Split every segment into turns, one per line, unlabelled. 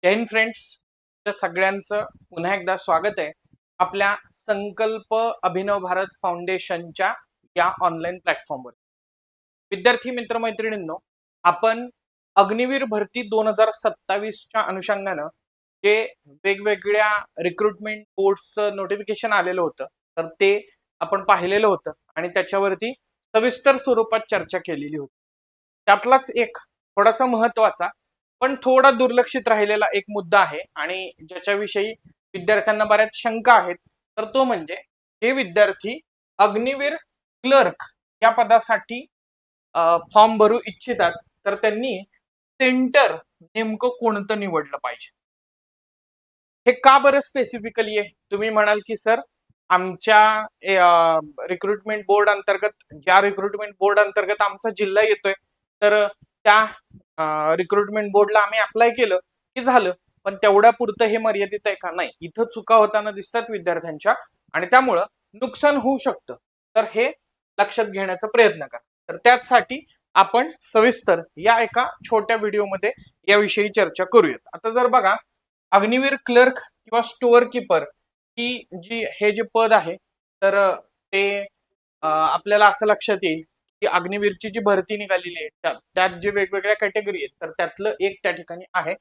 जय Hind friends, तर सगळ्यांचं पुन्हा एकदा स्वागत आहे आपल्या संकल्प अभिनव भारत फाउंडेशनच्या या ऑनलाईन प्लॅटफॉर्मवर. विद्यार्थी मित्रमैत्रिणींनो, आपण अग्निवीर भरती 2027च्या अनुषंगानं जे वेगवेगळ्या रिक्रुटमेंट बोर्ड्सचं नोटिफिकेशन आलेलं होतं, तर ते आपण पाहिलेलं होतं आणि त्याच्यावरती सविस्तर स्वरूपात चर्चा केलेली होती. त्यातलाच एक थोडासा महत्वाचा पण थोडा दुर्लक्षित राहिलेला एक मुद्दा आहे आणि ज्याच्याविषयी विद्यार्थ्यांना बऱ्याच शंका आहेत, तर तो म्हणजे हे विद्यार्थी अग्निवीर क्लर्क या पदासाठी फॉर्म भरू इच्छितात, तर त्यांनी सेंटर नेमकं कोणतं निवडलं पाहिजे. हे का बरं स्पेसिफिकली आहे? तुम्ही म्हणाल की सर, आमच्या रिक्रुटमेंट बोर्ड अंतर्गत आमचा जिल्हा येतोय, तर त्या रिक्रुटमेंट बोर्डला आम्ही अप्लाय केलं की झालं, पण तेवढ्या पुरतं हे मर्यादित आहे का? नाही, इथं चुका होताना दिसतात विद्यार्थ्यांच्या आणि त्यामुळं नुकसान होऊ शकतं. तर हे लक्षात घेण्याचा प्रयत्न करा. तर त्यासाठी आपण सविस्तर या एका छोट्या व्हिडिओमध्ये याविषयी चर्चा करूयात. आता जर बघा, अग्निवीर क्लर्क किंवा स्टोअर कीपर ही हे जे पद आहे, तर ते आपल्याला असं लक्षात येईल की अग्निवीरची जी भरती निघालेली आहे त्यात जे वेगवेगळ्या कॅटेगरी आहेत, तर त्यातलं एक त्या ठिकाणी आहे.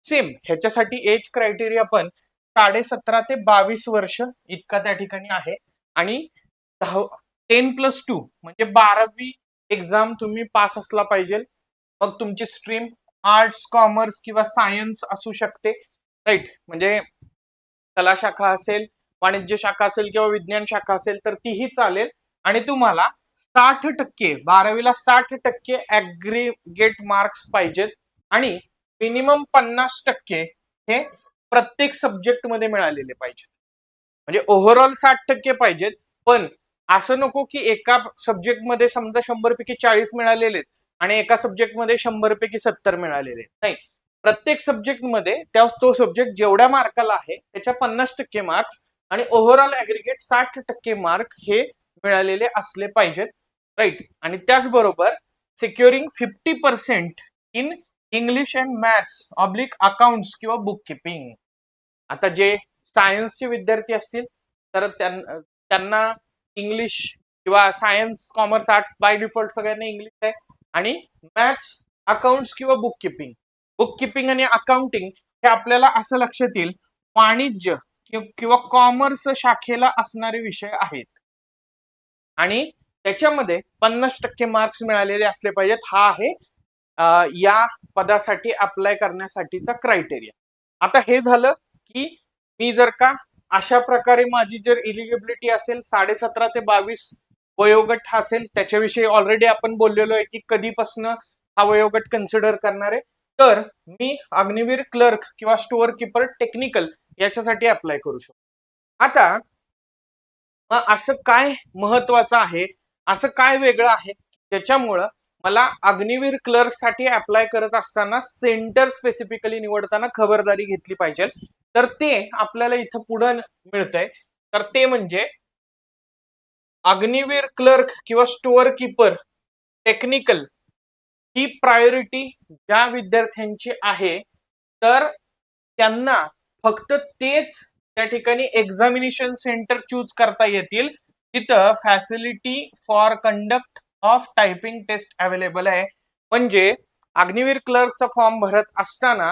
सेम ह्याच्यासाठी एज क्रायटेरिया पण 17.5 ते 22 वर्ष इतका त्या ठिकाणी आहे आणि 10+2 म्हणजे 12वी एक्झाम तुम्ही पास असला पाहिजे. मग तुमची स्ट्रीम आर्ट्स, कॉमर्स किंवा सायन्स असू शकते, राईट. म्हणजे कला शाखा असेल, वाणिज्य शाखा असेल किंवा विज्ञान शाखा असेल तर तीही चालेल. आणि तुम्हाला 60% 12वीला 60% ऍग्रीगेट मार्क्स पाहिजेत आणि मिनिमम 50% हे प्रत्येक सब्जेक्ट मध्ये मिळालेले पाहिजेत. म्हणजे ओव्हरऑल 60% पाहिजेत, पण असं नको की एका सब्जेक्ट मध्ये समजा 100 पैकी 40 मिळालेले आणि एका सब्जेक्ट मध्ये 100 पैकी 70 मिळालेले. नाही, प्रत्येक सब्जेक्ट मध्ये तो सब्जेक्ट जेवढ्या मार्काला आहे त्याच्या 50% मार्क्स आणि ओव्हरऑल ऍग्रीगेट 60% मार्क हे मिळालेले असले पाहिजेत, राईट. आणि त्याचबरोबर सिक्युरिंग 50% in English and maths oblique accounts किंवा बुक किपिंग. आता जे सायन्सचे विद्यार्थी असतील तर त्यांना इंग्लिश किंवा science, commerce, arts by default सगळ्यांना इंग्लिश आहे आणि मॅथ्स, अकाउंट्स किंवा बुक किपिंग आणि अकाउंटिंग हे आपल्याला असं लक्षात येईल वाणिज्य किंवा कॉमर्स शाखेला असणारे विषय आहेत आणि त्याच्यामध्ये 50% मार्क्स मिळालेले असले पाहिजेत. हा आहे या पदासाठी अप्लाय करण्यासाठीचा क्रायटेरिया. आता हे झालं की मी जर का अशा प्रकारे माझी जर इलिजिबिलिटी असेल 17.5 ते 22 वयोगट असेल, त्याच्याविषयी ऑलरेडी आपण बोललेलो आहे की कधीपासून हा वयोगट कन्सिडर करणार आहे, तर मी अग्निवीर क्लर्क किंवा स्टोअर कीपर टेक्निकल याच्यासाठी अप्लाय करू शकतो. आता असं काय महत्वाचं आहे, असं काय वेगळं आहे त्याच्यामुळं मला अग्निवीर क्लर्क साठी अप्लाय करत असताना सेंटर स्पेसिफिकली निवडताना खबरदारी घेतली पाहिजे. तर ते आपल्याला इथं पुढे मिळतंय, तर ते म्हणजे अग्निवीर क्लर्क किंवा स्टोअर कीपर टेक्निकल ही प्रायोरिटी ज्या विद्यार्थ्यांची आहे, तर त्यांना फक्त तेच त्या ठिकाणी एक्झामिनेशन सेंटर चूज करता येतील तिथं facility for conduct of typing test available आहे. म्हणजे अग्निवीर क्लर्कचा फॉर्म भरत असताना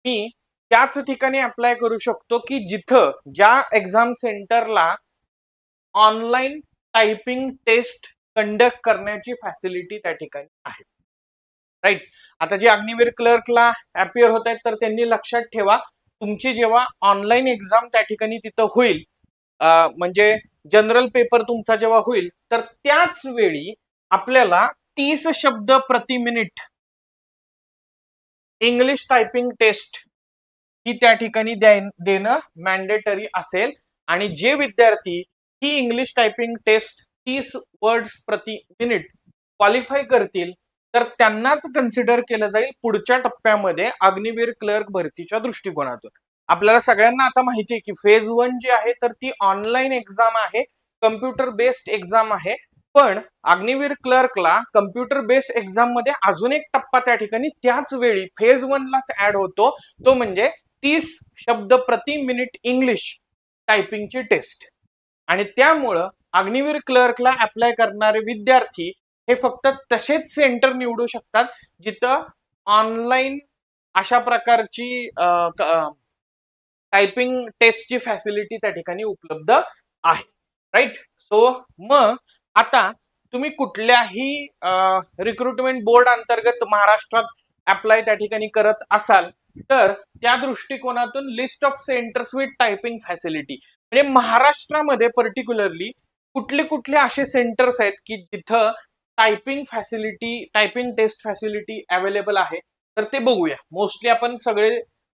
मी त्याच ठिकाणी अप्लाय करू शकतो की जिथं ज्या एक्झाम सेंटरला ऑनलाईन टायपिंग टेस्ट कंडक्ट करण्याची फॅसिलिटी त्या ठिकाणी आहे, राईट. आता जे अग्निवीर क्लर्कला अपियर होत आहेत, तर त्यांनी लक्षात ठेवा, तुमची जेव्हा ऑनलाईन एक्झाम त्या ठिकाणी तिथं होईल, म्हणजे जनरल पेपर तुमचा जेव्हा होईल, तर त्याच वेळी आपल्याला 30 शब्द प्रति मिनिट इंग्लिश टायपिंग टेस्ट ही त्या ठिकाणी देणं मॅन्डेटरी असेल. आणि जे विद्यार्थी ही इंग्लिश टायपिंग टेस्ट 30 वर्ड्स प्रति मिनिट क्वालिफाय करतील, तर त्यांनाच कन्सिडर केलं जाईल पुढच्या टप्प्यामध्ये अग्निवीर क्लर्क भरतीच्या दृष्टिकोनातून. आपल्याला सगळ्यांना आता माहिती आहे की फेज 1 जी आहे तर ती ऑनलाईन एक्झाम आहे, कम्प्युटर बेस्ड एक्झाम आहे. पण अग्निवीर क्लर्कला कम्प्युटर बेस्ड एक्झाम मध्ये अजून एक टप्पा त्या ठिकाणी त्याच वेळी फेज 1 लाच ऍड होतो, तो म्हणजे 30 शब्द प्रति मिनिट इंग्लिश टायपिंगची टेस्ट. आणि त्यामुळं अग्निवीर क्लर्कला अप्लाय करणारे विद्यार्थी हे फक्त तसेच सेंटर निवडू शकतात जिथं ऑनलाईन अशा प्रकारची टायपिंग टेस्टची फॅसिलिटी त्या ठिकाणी उपलब्ध आहे. राईट. सो मग आता तुम्ही कुठल्याही रिक्रुटमेंट बोर्ड अंतर्गत महाराष्ट्रात अप्लाय त्या ठिकाणी करत असाल तर त्या दृष्टिकोनातून list of centres with typing facility म्हणजे महाराष्ट्रामध्ये पर्टिक्युलरली कुठले कुठले असे सेंटर्स आहेत की जिथं typing facility typing test facility available आहे तर ते बघूया. मोस्टली आपण सगळे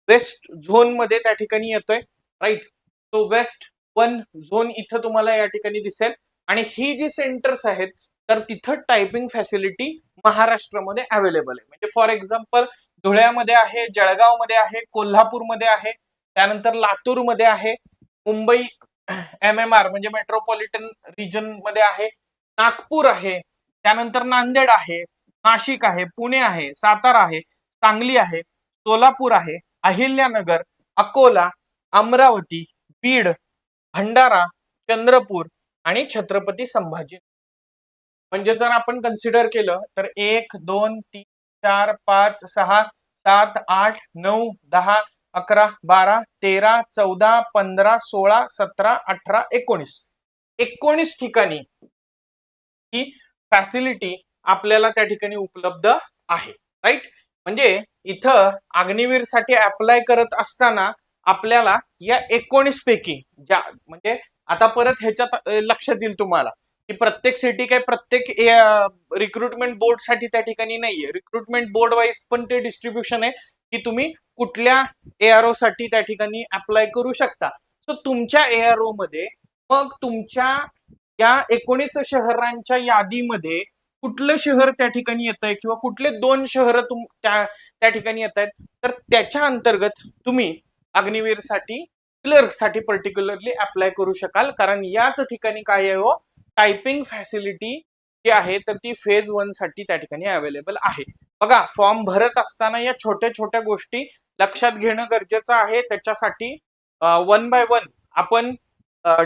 वेस्ट झोन मध्ये त्या ठिकाणी येतोय. राईट. सो वेस्ट 1 झोन इथं तुम्हाला या ठिकाणी दिसेल आणि ही जी सेंटर्स आहेत तर तिथं टायपिंग फॅसिलिटी महाराष्ट्रामध्ये अवेलेबल आहे. म्हणजे फॉर एक्झाम्पल धुळ्यामध्ये आहे, जळगावमध्ये आहे, कोल्हापूरमध्ये आहे, त्यानंतर लातूरमध्ये आहे, मुंबई MMR म्हणजे मेट्रोपॉलिटन रिजन मध्ये आहे, नागपूर आहे, त्यानंतर नांदेड आहे, नाशिक आहे, पुणे आहे, सातारा आहे, सांगली आहे, सोलापूर आहे, अहिल्यानगर, अकोला, अमरावती, बीड, भंडारा, चंद्रपूर आणि छत्रपती संभाजी. म्हणजे जर आपण कन्सिडर केलं तर 1 2 3 4 5 6 7 8 9 10 11 12 13 14 15 16 17 18 19 ठिकाणी ही फॅसिलिटी आपल्याला त्या ठिकाणी उपलब्ध आहे. राईट. म्हणजे इथं अग्निवीर साठी अप्लाय करत असताना आपल्याला या 19 पैकी ज्या म्हणजे आता परत ह्याच्यात लक्षात येईल तुम्हाला की प्रत्येक सिटी काय प्रत्येक रिक्रुटमेंट बोर्ड साठी त्या ठिकाणी नाहीये. रिक्रुटमेंट बोर्ड वाईज पण ते डिस्ट्रीब्युशन आहे की तुम्ही कुठल्या ARO साठी त्या ठिकाणी अप्लाय करू शकता. सो तुमच्या ARO मध्ये मग तुमच्या या 19 शहरांच्या यादीमध्ये कुठलं शहर त्या ठिकाणी येत आहे किंवा कुठले 2 शहर त्या ठिकाणी येत आहेत तर त्याच्या अंतर्गत तुम्ही अग्निवीर साठी क्लर्क साठी पर्टिक्युलरली अप्लाय करू शकाल. कारण याच ठिकाणी काय आहे हो टायपिंग फॅसिलिटी जी आहे तर ती फेज 1 साठी त्या ठिकाणी अवेलेबल आहे. बघा फॉर्म भरत असताना या छोट्या छोट्या गोष्टी लक्षात घेणं गरजेचं आहे. त्याच्यासाठी 1 बाय 1 आपण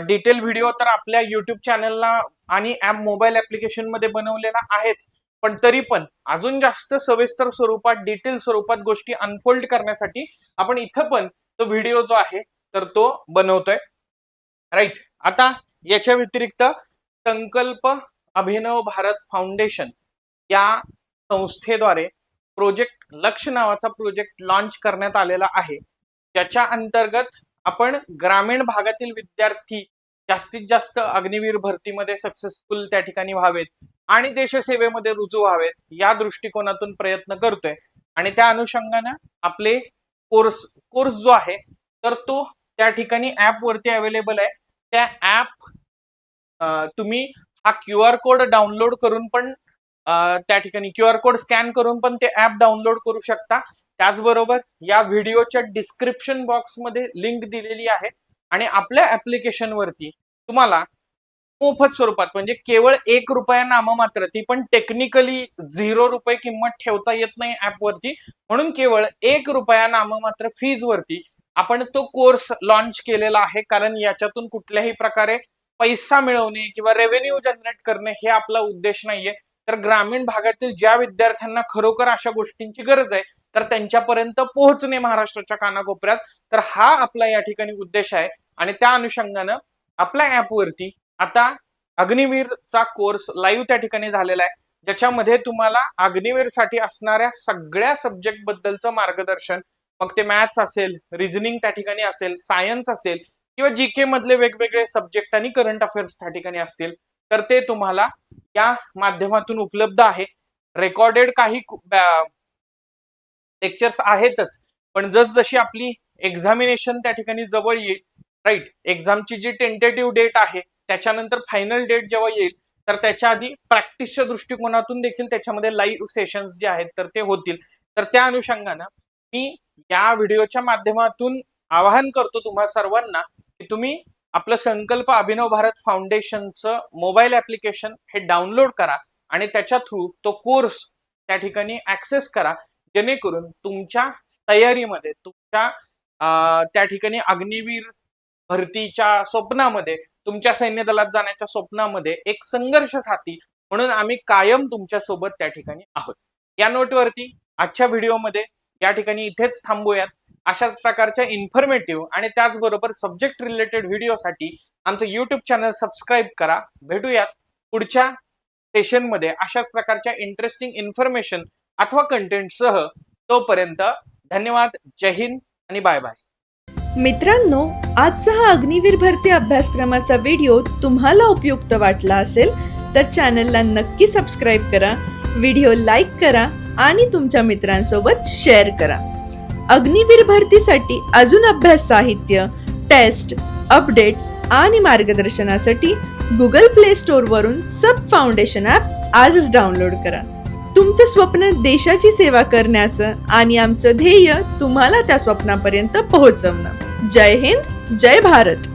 डिटेल व्हिडिओ तर आपल्या युट्यूब चॅनलला आणि मोबाईल ऍप्लिकेशन मध्ये बनवलेला आहेच. पण तरी पण अजून जास्त सविस्तर स्वरूपात डिटेल स्वरूपात गोष्टी अनफोल्ड करण्यासाठी आपण इथं पण तो व्हिडिओ जो आहे तर तो बनवतोय. राईट. आता याच्या व्यतिरिक्त संकल्प अभिनव भारत फाउंडेशन या संस्थेद्वारे प्रोजेक्ट लक्ष नावाचा प्रोजेक्ट लॉन्च करण्यात आलेला आहे. ज्याच्या अंतर्गत आपण ग्रामीण भागातील विद्यार्थी जास्तीत जास्त अग्निवीर भरतीमध्ये सक्सेसफुल त्या ठिकाणी व्हावेत आणि देशसेवेमध्ये रुजू व्हावेत या दृष्टिकोनातून प्रयत्न करतोय. आणि त्या अनुषंगाने आपले कोर्स जो आहे तर तो त्या ठिकाणी ऍप वरती अवेलेबल आहे. त्या ऍप तुम्ही हा QR कोड डाउनलोड करून पण त्या ठिकाणी QR कोड स्कॅन करून पण ते ऍप डाउनलोड करू शकता. त्याचबरोबर या व्हिडिओच्या डिस्क्रिप्शन बॉक्स मध्ये लिंक दिलेली आहे आणि आपल्या ऍप्लिकेशन वरती तुम्हाला मोफत स्वरूपात म्हणजे केवळ 1 रुपया नाममात्र ती पण टेक्निकली 0 रुपये किंमत ठेवता येत नाही ऍप वरती म्हणून केवळ 1 रुपया नाममात्र फीज वरती आपण तो कोर्स लॉन्च केलेला आहे. कारण याच्यातून कुठल्याही प्रकारे पैसा मिळवणे किंवा रेव्हेन्यू जनरेट करणे हे आपला उद्देश नाहीये. तर ग्रामीण भागातील ज्या विद्यार्थ्यांना खरोखर अशा गोष्टींची गरज आहे तर त्यांच्यापर्यंत पोहोचणे महाराष्ट्राच्या कानाकोपऱ्यात तर हा आपला या ठिकाणी उद्देश आहे. आणि त्या अनुषंगानं आपल्या ऍप वरती आता अग्निवीरचा कोर्स लाईव्ह त्या ठिकाणी झालेला आहे ज्याच्यामध्ये तुम्हाला अग्निवीर साठी असणाऱ्या सगळ्या सब्जेक्ट बद्दलचं मार्गदर्शन मग ते मॅथ्स असेल, रिझनिंग त्या ठिकाणी असेल, सायन्स असेल किंवा GK मधले वेगवेगळे सब्जेक्ट आणि करंट अफेअर्स त्या ठिकाणी असतील तर ते तुम्हाला या माध्यमातून उपलब्ध आहे. रेकॉर्डेड काही लेक्चर्स आहेतच पण जसजशी आपली एक्झामिनेशन त्या ठिकाणी जवळ येईल. राईट. एक्झामची जी टेंटेटिव्ह डेट आहे त्याच्यानंतर फायनल डेट जेव्हा येईल तर त्याच्या आधी प्रॅक्टिसच्या दृष्टिकोनातून देखील त्याच्यामध्ये लाईव्ह सेशन्स जे आहेत तर ते होतील. तर त्या अनुषंगानं मी या व्हिडिओच्या माध्यमातून आवाहन करतो तुम्हा सर्वांना की तुम्ही आपलं संकल्प अभिनव भारत फाउंडेशनचं मोबाईल ऍप्लिकेशन हे डाउनलोड करा आणि त्याच्या थ्रू तो कोर्स त्या ठिकाणी ऍक्सेस करा जेणेकरून तुमच्या तयारीमध्ये तुमच्या त्या ठिकाणी अग्निवीर भरतीच्या स्वप्नामध्ये, तुमच्या सैन्य दलात जाण्याच्या स्वप्नामध्ये एक संघर्ष साथी म्हणून आम्ही कायम तुमच्या सोबत त्या ठिकाणी आहोत. या नोटवरती आजच्या व्हिडिओमध्ये या ठिकाणी इथेच थांबूयात. अशाच प्रकारच्या इन्फॉर्मेटिव्ह आणि त्याचबरोबर सब्जेक्ट रिलेटेड व्हिडिओसाठी आमचं युट्यूब चॅनल सबस्क्राईब करा. भेटूयात पुढच्या सेशनमध्ये अशाच प्रकारच्या इंटरेस्टिंग इन्फॉर्मेशन अथवा कंटेंटसह. तोपर्यंत धन्यवाद, जय हिंद आणि बाय बाय.
मित्रांनो, आजचा हा अग्निवीर भरती अभ्यासक्रमाचा व्हिडिओ तुम्हाला उपयुक्त वाटला असेल तर चॅनलला नक्की सबस्क्राईब करा, व्हिडिओ लाईक करा आणि तुमच्या मित्रांसोबत शेअर करा. अग्निवीर भरतीसाठी अजून अभ्यास साहित्य, टेस्ट, अपडेट्स आणि मार्गदर्शनासाठी गुगल प्ले स्टोअर वरून सब फाउंडेशन ॲप आजच डाउनलोड करा. तुमचं स्वप्न देशाची सेवा करण्याचं आणि आमचं ध्येय तुम्हाला त्या स्वप्नापर्यंत पोहोचवणं. जय हिंद, जय भारत.